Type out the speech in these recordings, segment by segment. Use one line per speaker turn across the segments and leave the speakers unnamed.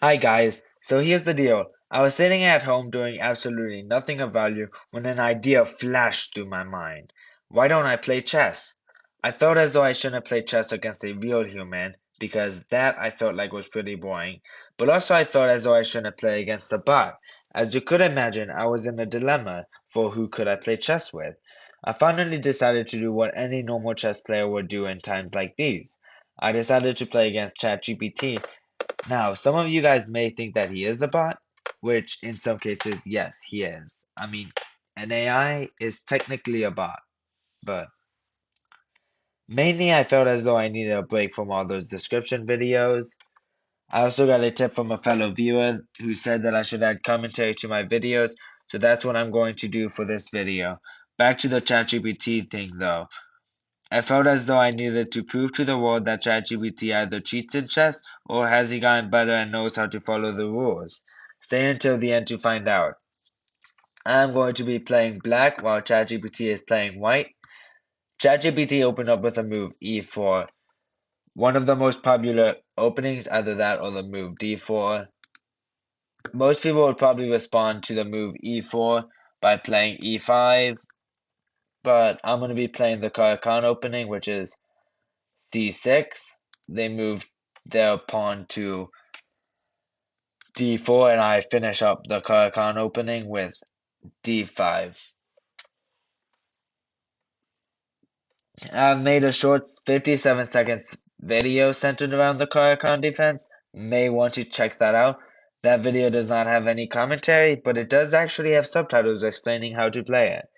Hi guys, so here's the deal. I was sitting at home doing absolutely nothing of value when an idea flashed through my mind. Why don't I play chess? I felt as though I shouldn't play chess against a real human because that I felt like was pretty boring. But also I felt as though I shouldn't play against a bot. As you could imagine, I was in a dilemma for who could I play chess with. I finally decided to do what any normal chess player would do in times like these. I decided to play against ChatGPT. Now, some of you guys may think that he is a bot, which in some cases, yes, he is. I mean, an AI is technically a bot, but mainly I felt as though I needed a break from all those description videos. I also got a tip from a fellow viewer who said that I should add commentary to my videos, so that's what I'm going to do for this video. Back to the ChatGPT thing though. I felt as though I needed to prove to the world that ChatGPT either cheats in chess or has he gotten better and knows how to follow the rules. Stay until the end to find out. I'm going to be playing black while ChatGPT is playing white. ChatGPT opened up with a move e4. One of the most popular openings, either that or the move d4. Most people would probably respond to the move e4 by playing e5, but I'm going to be playing the Caro-Kann opening, which is c6. They moved their pawn to d4, and I finish up the Caro-Kann opening with d5. I've made a short 57 seconds video centered around the Caro-Kann defense. May want to check that out. That video does not have any commentary, but it does actually have subtitles explaining how to play it.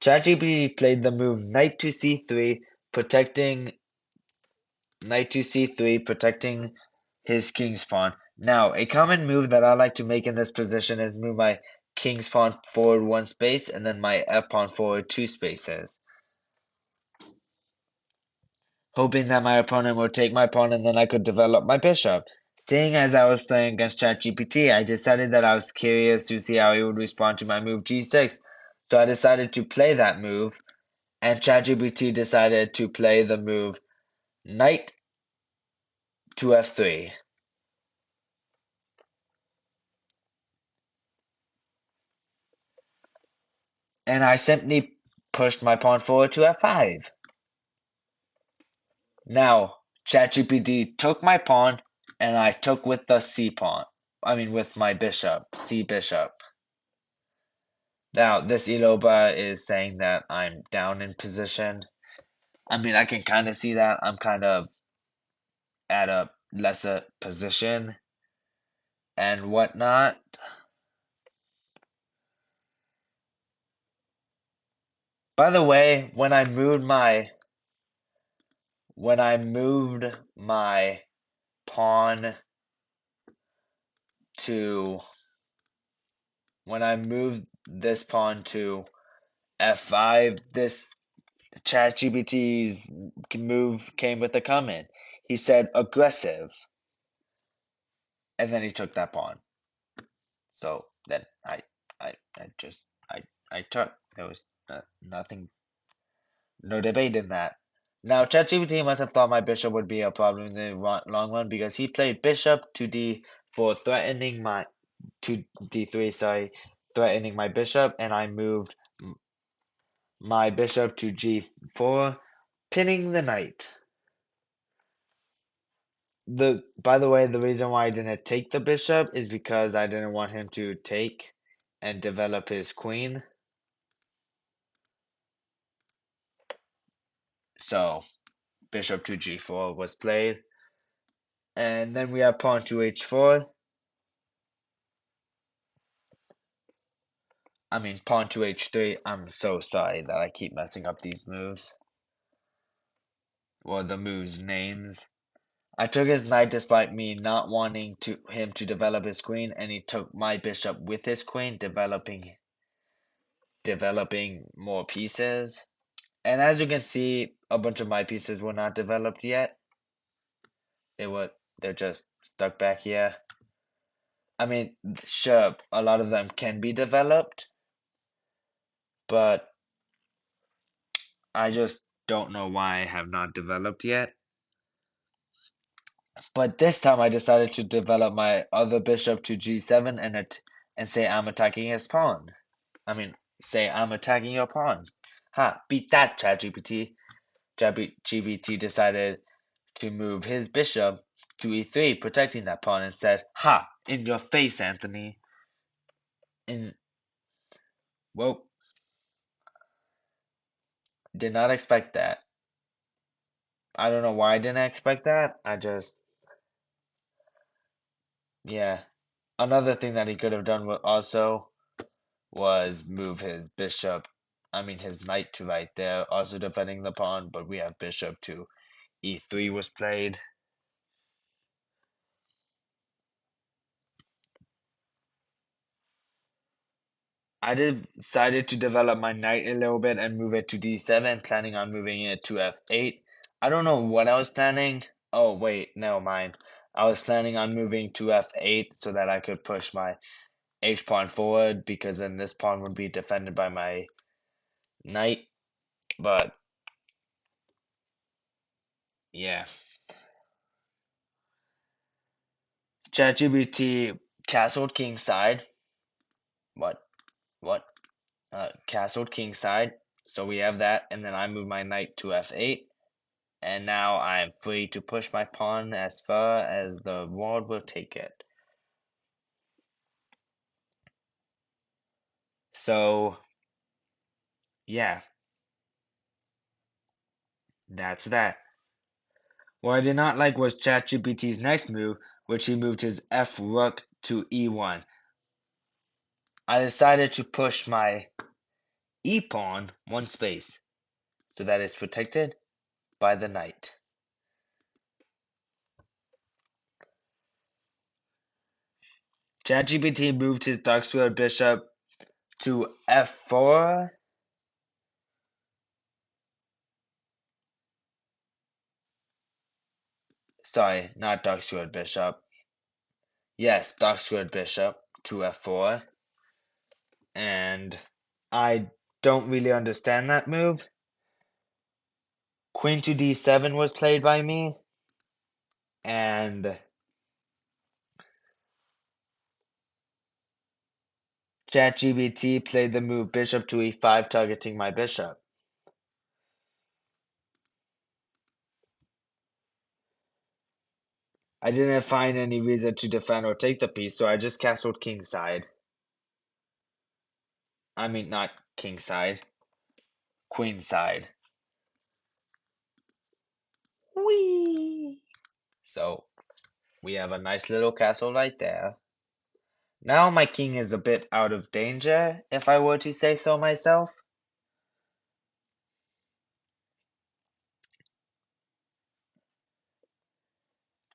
ChatGPT played the move protecting knight to c3, protecting his king's pawn. Now, a common move that I like to make in this position is move my king's pawn forward one space and then my f pawn forward two spaces, hoping that my opponent would take my pawn and then I could develop my bishop. Seeing as I was playing against ChatGPT, I decided that I was curious to see how he would respond to my move g6, so I decided to play that move, and ChatGPT decided to play the move knight to f3. And I simply pushed my pawn forward to f5. Now, ChatGPT took my pawn, and I took with the c pawn. I mean, with my bishop, c bishop. Now, this Eloba is saying that I'm down in position. I mean, I can kind of see that. I'm kind of at a lesser position and whatnot. By the way, when I moved my pawn to when I moved this pawn to f5, this ChatGPT's move came with a comment. He said aggressive, and then he took that pawn. So then I took. There was nothing, no debate in that. Now ChatGPT must have thought my bishop would be a problem in the long run because he played bishop to d4, threatening my to d3. Sorry, threatening my bishop, and I moved my bishop to g4, pinning the knight. By the way, the reason why I didn't take the bishop is because I didn't want him to take and develop his queen. So bishop to g4 was played. And then we have pawn to h4. I mean pawn to h3. I'm so sorry that I keep messing up these moves. Or the moves names. I took his knight despite me not wanting him to develop his queen, and he took my bishop with his queen, developing more pieces. And as you can see, a bunch of my pieces were not developed yet. They're just stuck back here. I mean, sure, a lot of them can be developed, but I just don't know why I have not developed yet. But this time I decided to develop my other bishop to g7 and say I'm attacking his pawn. I mean, say I'm attacking your pawn. Ha, beat that, ChatGPT. ChatGPT decided to move his bishop to e3, protecting that pawn, and said, ha, in your face, Anthony. In, well, did not expect that. I don't know why I didn't expect that. Yeah. Another thing that he could have done was move his bishop, I mean his knight to right there, also defending the pawn, but we have bishop to e3 was played. I decided to develop my knight a little bit and move it to d7, planning on moving it to f8. I don't know what I was planning. Oh, wait, never mind. I was planning on moving to f8 so that I could push my h pawn forward because then this pawn would be defended by my knight. But yeah, ChatGPT castled kingside. What? What? Castled kingside. So we have that, and then I move my knight to f8. And now I'm free to push my pawn as far as the ward will take it. So, yeah, that's that. What I did not like was ChatGPT's next move, which he moved his F rook to e1. I decided to push my e pawn one space so that it's protected by the knight. ChatGPT moved his dark squared bishop to f4. Sorry, not dark squared bishop. Yes, dark squared bishop to f4. And I don't really understand that move. Queen to d7 was played by me, and ChatGPT played the move bishop to e5, targeting my bishop. I didn't find any reason to defend or take the piece, so I just castled kingside. I mean, not kingside, queenside. Whee! So we have a nice little castle right there. Now my king is a bit out of danger, if I were to say so myself.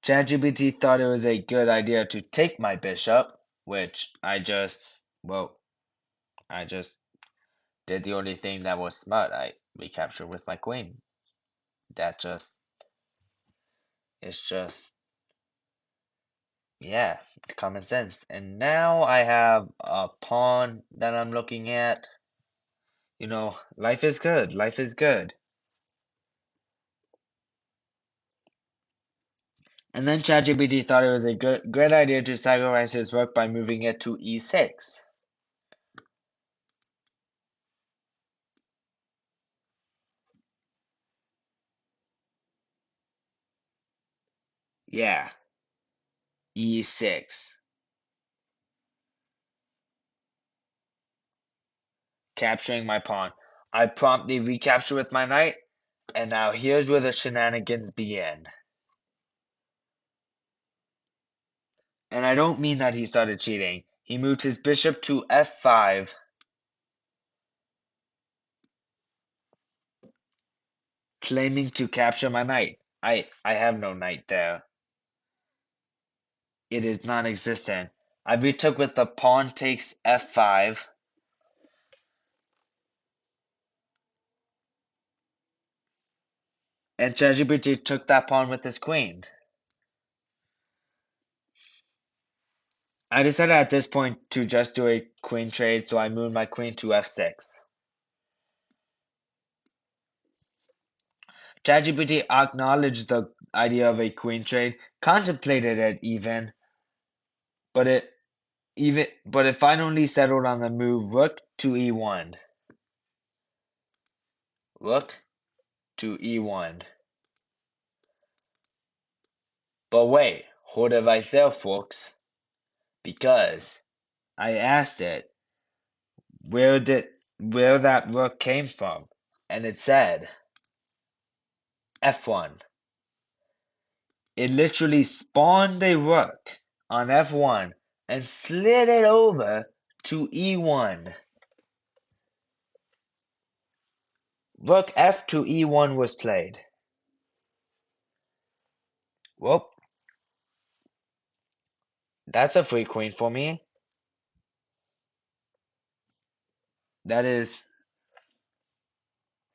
ChatGPT thought it was a good idea to take my bishop, which well, I just did the only thing that was smart. I recaptured with my queen. That just, it's just, yeah, common sense. And now I have a pawn that I'm looking at. Life is good. Life is good. And then ChatGPT thought it was a great idea to sacrifice his rook by moving it to e6. Yeah, e6. Capturing my pawn. I promptly recapture with my knight, and now here's where the shenanigans begin. And I don't mean that he started cheating. He moved his bishop to f5, claiming to capture my knight. I have no knight there. It is non-existent. I retook with the pawn takes f5, and ChatGPT took that pawn with his queen. I decided at this point to just do a queen trade, so I moved my queen to f6. ChatGPT acknowledged the idea of a queen trade, contemplated it even, but it finally settled on the move rook to e1. Rook to e1. But wait, hold it right there, folks, because I asked it where that rook came from, and it said f1. It literally spawned a rook on f1 and slid it over to e1. Rook f to e1 was played. Well, that's a free queen for me. That is,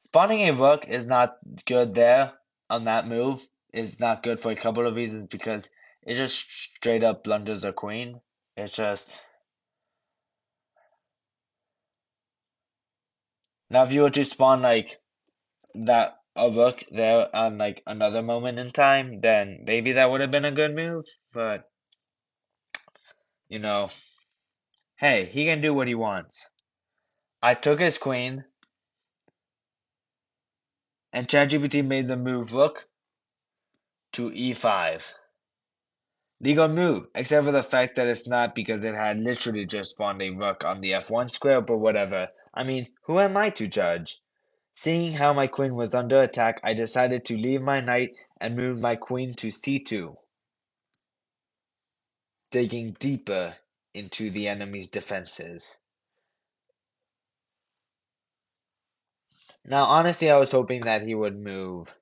spawning a rook is not good there on that move. Is not good for a couple of reasons because it just straight up blunders a queen. It's just now if you were to spawn like that a rook there on like another moment in time, then maybe that would have been a good move. But you know, hey, he can do what he wants. I took his queen, and ChatGPT made the move rook to e5. Legal move, except for the fact that it's not because it had literally just spawned a rook on the f1 square, but whatever. I mean, who am I to judge? Seeing how my queen was under attack, I decided to leave my knight and move my queen to c2, digging deeper into the enemy's defenses. Now, honestly, I was hoping that he would move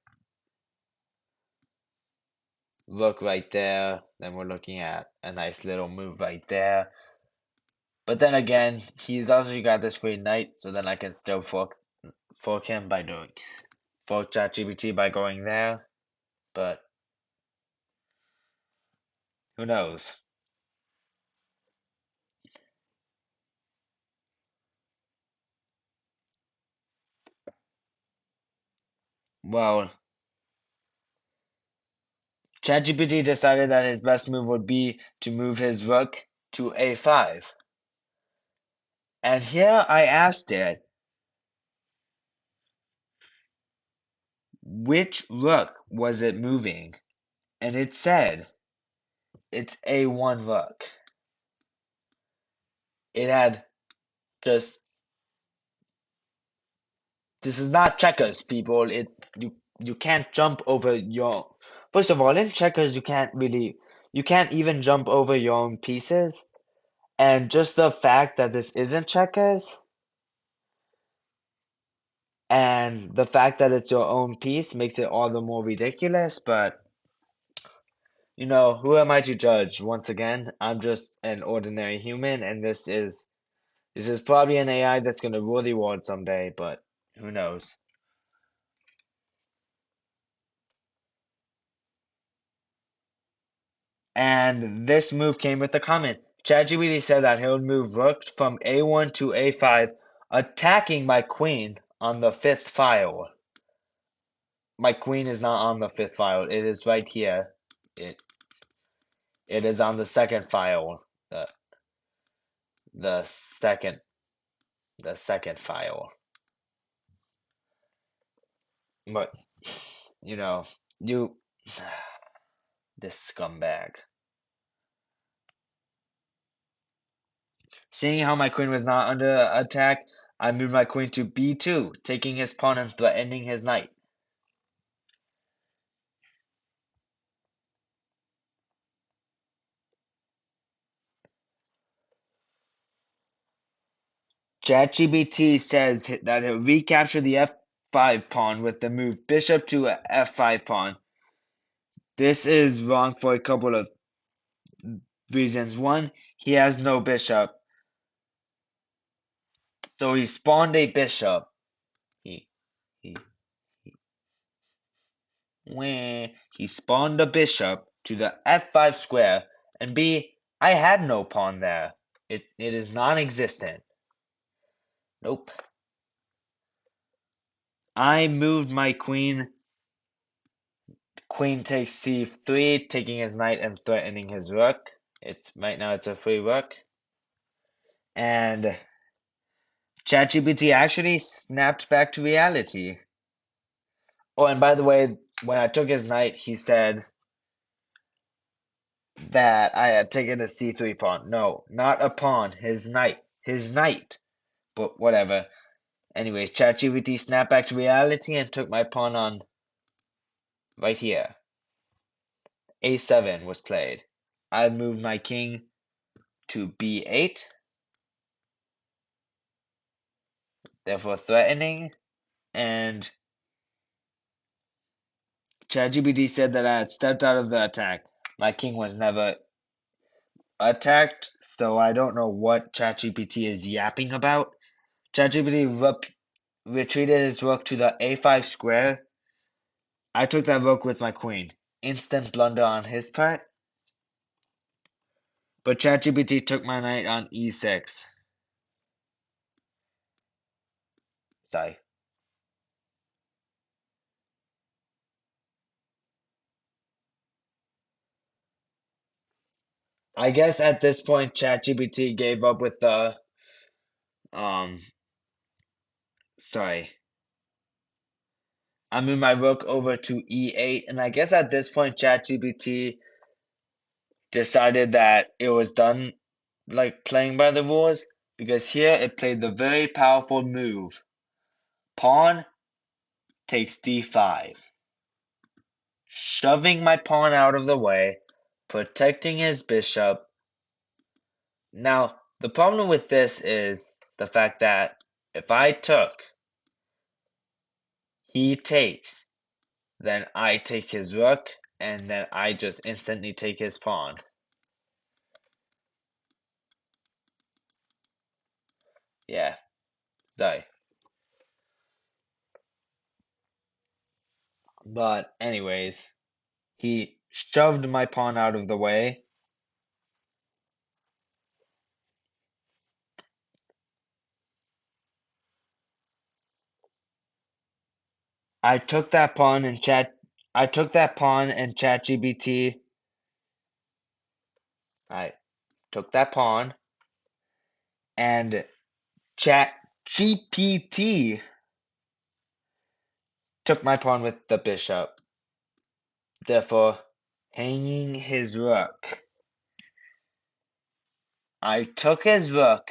rook right there. Then we're looking at a nice little move right there. But then again, he's also got this free knight, so then I can still fork him by doing fork ChatGPT by going there. But who knows? Well, ChatGPT decided that his best move would be to move his rook to a5. And here I asked it, which rook was it moving? And it said, it's a1 rook. It had just, this is not checkers, people. You can't jump over your, first of all, in checkers you can't even jump over your own pieces. And just the fact that this isn't checkers and the fact that it's your own piece makes it all the more ridiculous, but who am I to judge? Once again, I'm just an ordinary human, and this is probably an AI that's gonna rule the world someday, but who knows? And this move came with a comment. ChatGPT said that he'll move rook from a1 to a5, attacking my queen on the fifth file. My queen is not on the fifth file. It is right here. It it is on the second file. The the second the second file. But you know, you this scumbag. Seeing how my queen was not under attack, I moved my queen to b2, taking his pawn and threatening his knight. ChatGPT says that he'll recapture the f5 pawn with the move bishop to f5 pawn. This is wrong for a couple of reasons. One, he has no bishop, so he spawned a bishop. He he he spawned a bishop to the f5 square, and B, I had no pawn there. It is non-existent. Nope. I moved my queen Queen takes c3, taking his knight and threatening his rook. It's right now it's a free rook. And ChatGPT actually snapped back to reality. Oh, and by the way, when I took his knight, he said that I had taken a c3 pawn. No, not a pawn, his knight. His knight. But whatever. Anyways, ChatGPT snapped back to reality and took my pawn on right here. A7 was played. I moved my king to b8, therefore threatening, and ChatGPT said that I had stepped out of the attack. My king was never attacked, so I don't know what ChatGPT is yapping about. ChatGPT retreated his rook to the a5 square. I took that rook with my queen. Instant blunder on his part. But ChatGPT took my knight on e6. Sorry. I guess at this point ChatGPT gave up with the um sorry. I moved my rook over to e8, and I guess at this point ChatGPT decided that it was done like playing by the rules because here it played the very powerful move. Pawn takes d5, shoving my pawn out of the way, protecting his bishop. Now, the problem with this is the fact that if I took, he takes, then I take his rook, and then I just instantly take his pawn. Yeah, sorry. But anyways, he shoved my pawn out of the way. I took that pawn and ChatGPT. I took that pawn and ChatGPT took my pawn with the bishop, therefore hanging his rook. I took his rook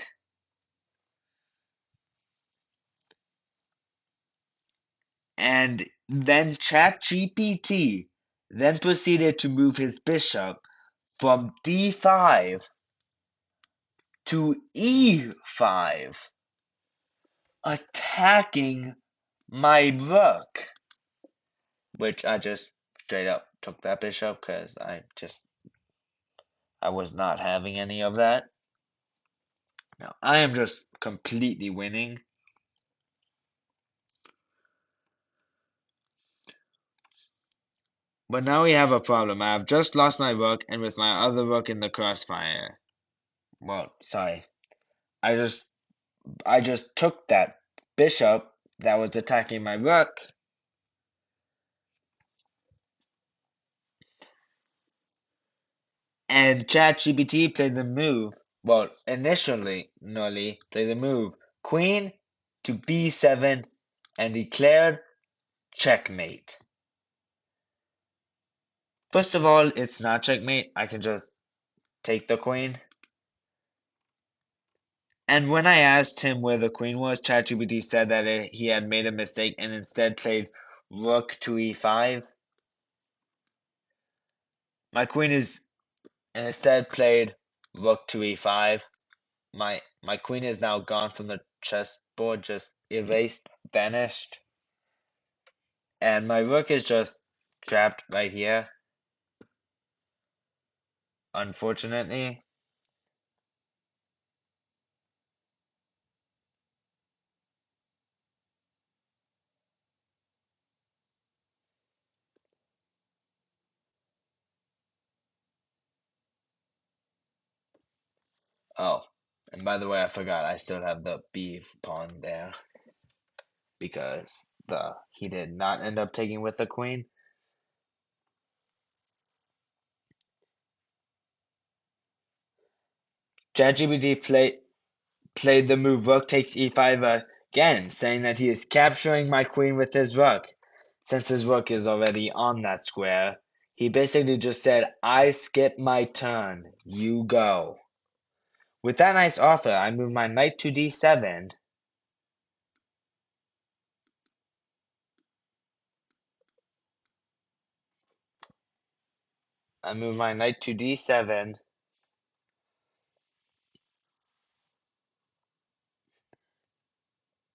and then ChatGPT then proceeded to move his bishop from d5 to e5, attacking my rook, which I just straight up took that bishop because I was not having any of that. Now I am just completely winning. But now we have a problem. I have just lost my rook and with my other rook in the crossfire. Well, sorry. I just I just took that bishop that was attacking my rook. And ChatGPT played the move. Well, initially, Nolly played the move Queen to b7 and declared checkmate. First of all, it's not checkmate. I can just take the queen. And when I asked him where the queen was, ChatGPT said that he had made a mistake and instead played rook to e5. My queen is instead played rook to e5. My queen is now gone from the chessboard, just erased, vanished. And my rook is just trapped right here, unfortunately. Oh, and by the way, I forgot I still have the b pawn there because he did not end up taking with the queen. ChatGPT played the move rook takes e5 again, saying that he is capturing my queen with his rook. Since his rook is already on that square, he basically just said, I skip my turn, you go. With that nice offer, I move my knight to d7. I move my knight to d7.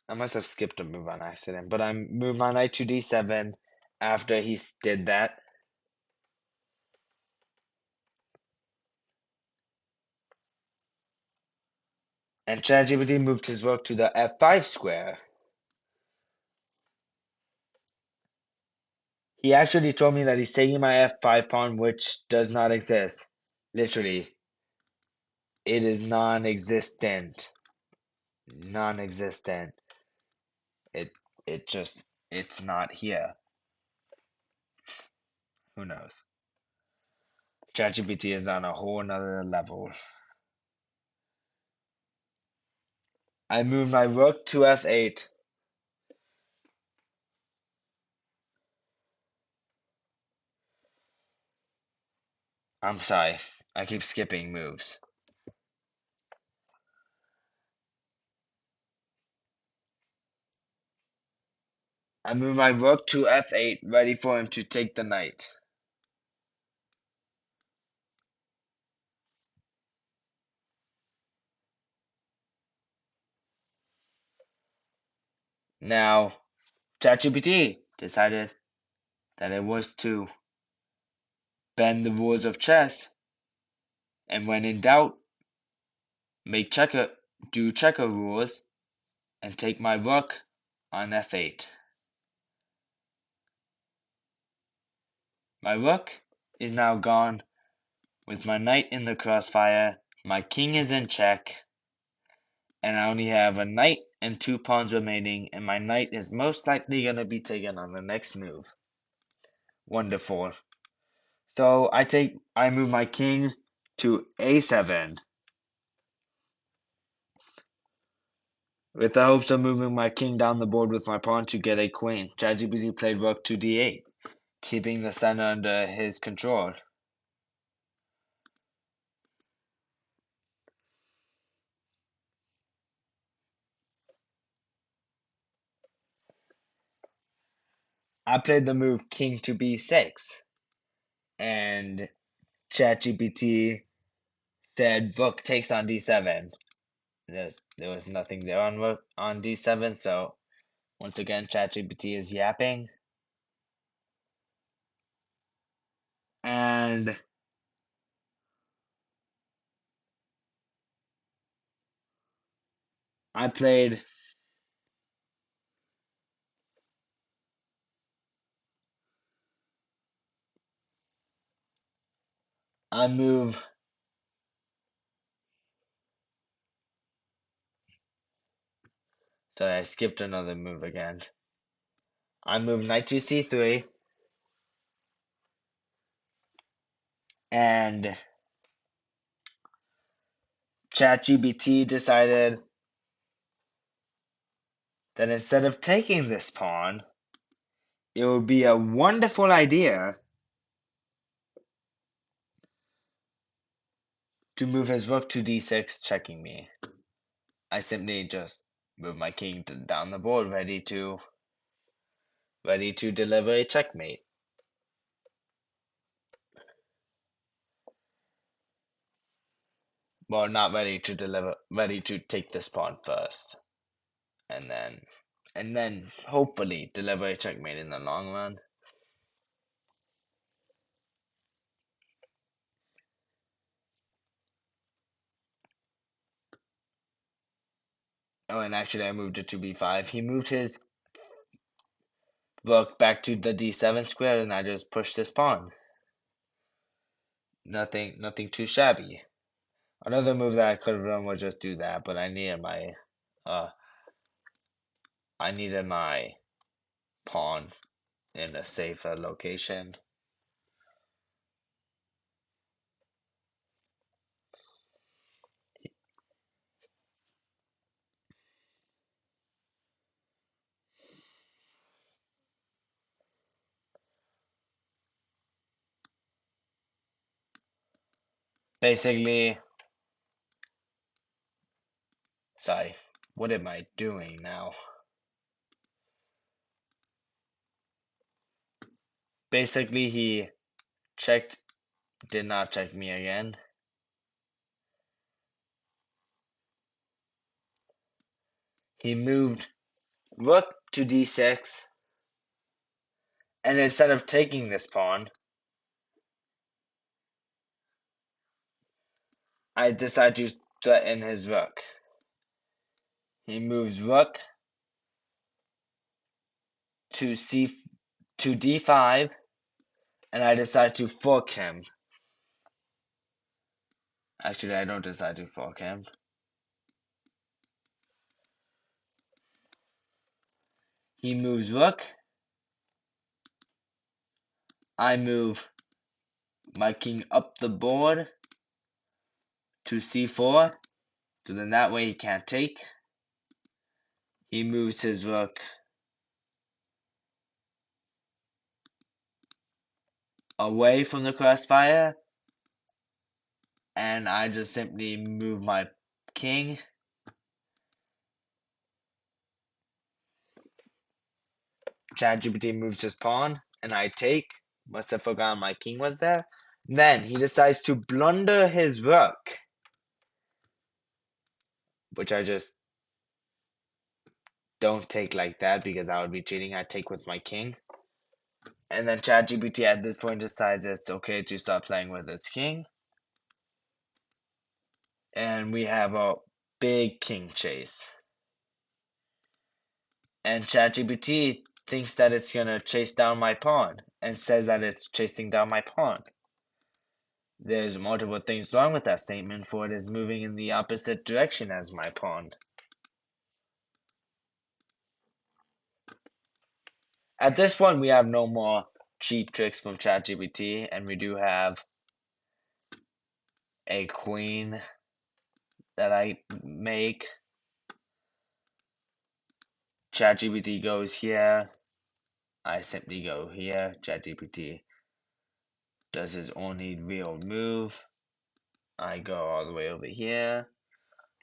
I must have skipped a move on accident, but I moved my knight to d7 after he did that. And ChatGPT moved his rook to the f5 square. He actually told me that he's taking my f5 pawn, which does not exist. Literally, it is non-existent. Non-existent. It it just it's not here. Who knows? ChatGPT is on a whole nother level. I move my rook to f8. I'm sorry, I keep skipping moves. I move my rook to f8, ready for him to take the knight. Now, ChatGPT decided that it was to bend the rules of chess, and when in doubt, do checker rules, and take my rook on f8. My rook is now gone, with my knight in the crossfire, my king is in check, and I only have a knight and 2 pawns remaining, and my knight is most likely going to be taken on the next move. Wonderful. So I move my king to a7 with the hopes of moving my king down the board with my pawn to get a queen. ChatGPT played rook to d8, keeping the center under his control. I played the move king to b6, and ChatGPT said rook takes on d7. There was nothing there on d7, so once again ChatGPT is yapping. And I played I move sorry, I skipped another move again. I move knight to c3, and ChatGPT decided that instead of taking this pawn, it would be a wonderful idea to move his rook to d6, checking me. I simply just move my king down the board, ready to deliver a checkmate. Well, not ready to deliver, ready to take this pawn first, and then hopefully deliver a checkmate in the long run. Oh, and actually, I moved it to b5. He moved his rook back to the d7 square, and I just pushed this pawn. Nothing too shabby. Another move that I could have done was just do that, but uh, I needed my pawn in a safer location. Basically, sorry, what am I doing now? Basically, he checked, did not check me again. He moved rook to d6, and instead of taking this pawn, I decide to threaten his rook. He moves rook to d5, and I decide to fork him. Actually, I don't decide to fork him. He moves rook. I move my king up the board to c4, so then that way he can't take. He moves his rook away from the crossfire, and I just simply move my king. ChatGPT moves his pawn, and I take. Must have forgotten my king was there. Then he decides to blunder his rook, which I just don't take like that because I would be cheating. I take with my king. And then ChatGPT at this point decides it's okay to start playing with its king. And we have a big king chase. And ChatGPT thinks that it's gonna chase down my pawn and says that it's chasing down my pawn. There's multiple things wrong with that statement, for it is moving in the opposite direction as my pawn. At this point, we have no more cheap tricks from ChatGPT, and we do have a queen that I make. ChatGPT goes here. I simply go here. ChatGPT does his only real move. I go all the way over here.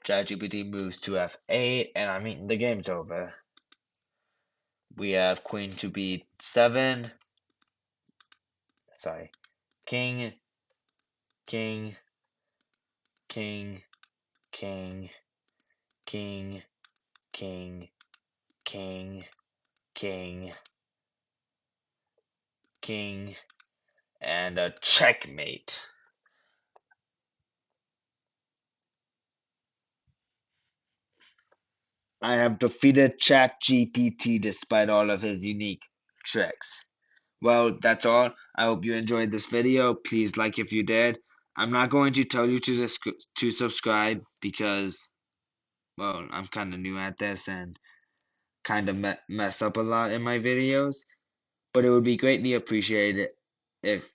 ChatGPT moves to f8, and I mean, the game's over. We have queen to b7. Sorry. King, king, king, king, king, king, king, king, king, and a checkmate. I have defeated ChatGPT despite all of his unique tricks. Well, that's all. I hope you enjoyed this video. Please like if you did. I'm not going to tell you to subscribe because, well, I'm kind of new at this and kind of mess up a lot in my videos. But it would be greatly appreciated if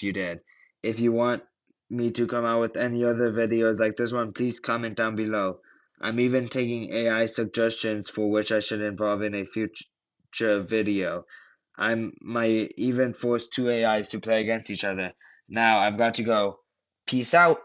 you did. If you want me to come out with any other videos like this one, please comment down below. I'm even taking AI suggestions for which I should involve in a future video. I might even force two AIs to play against each other. Now I've got to go. Peace out.